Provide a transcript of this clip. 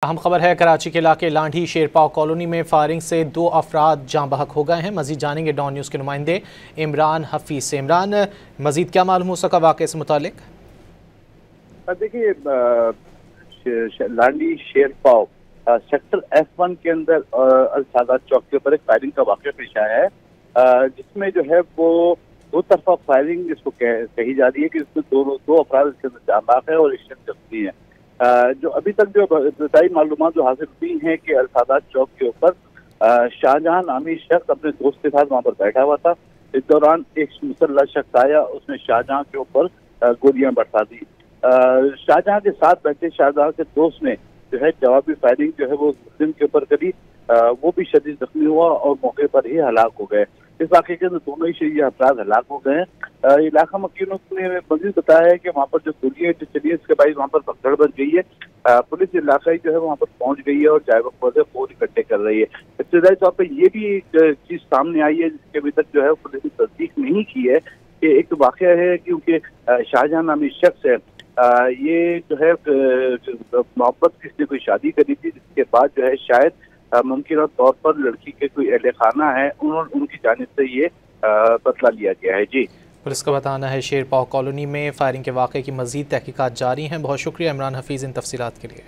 अहम खबर है, कराची के इलाके लांढी शेरपाव कॉलोनी में फायरिंग से 2 अफराद जाँ बहक हो गए हैं। मजीद जानेंगे डॉन न्यूज़ के नुमाइंदे इमरान हफीज से। इमरान, मजीद क्या मालूम हो सका वाक़े से मुतालिक? देखिए, लांडी शेरपाव सेक्टर F1 के अंदर अल-सादात चौक के ऊपर एक फायरिंग का वाक़या पेश आया है, जिसमें जो है वो दो तरफा फायरिंग जिसको कही जा रही है कि इसमें दो अफराद इसके अंदर जाँ बहक है और एक शख्स जख्मी है। जो अभी तक जो बताई मालूमात जो हासिल हुई हैं कि अल-सादात चौक के ऊपर शाहजहां नामी शख्स अपने दोस्त के साथ वहां पर बैठा हुआ था। इस दौरान एक मुसल्लह शख्स आया, उसने शाहजहां के ऊपर गोलियां बरसा दी। शाहजहां के साथ बैठे शाहजहां के दोस्त ने जो है जवाबी फायरिंग जो है वो मुस्लिम के ऊपर करी। वो भी शदीद जख्मी हुआ और मौके पर ही हलाक हो गए। इस वाक़े के अंदर दोनों ही शहीद अफराद हलाक हो गए हैं। इलाका मकीनों ने मजीद बताया है कि वहाँ पर जो गोलियां जो चली है इसके बाद वहाँ पर भगदड़ बच गई है। पुलिस इलाकाई जो है वहाँ पर पहुंच गई है और जायबा फोन इकट्ठे कर रही है। इब्तदाई तौर पर ये भी एक चीज सामने आई है जिसके अभी तक जो है पुलिस ने तस्दीक नहीं की है कि एक वाक़या है क्योंकि शाहजहां नामी शख्स है, ये जो है मोहब्बत की इसने कोई शादी करी थी, जिसके बाद जो है शायद मुमकिन तौर पर लड़की के कोई अहले खाना है उनकी जानिब से ये बदला लिया गया है। जी, पुलिस का बताना है शेरपाव कॉलोनी में फायरिंग के वाक़े की मजीद तहकीकात जारी हैं। बहुत शुक्रिया इमरान हफीज़ इन तफसीलात के लिए।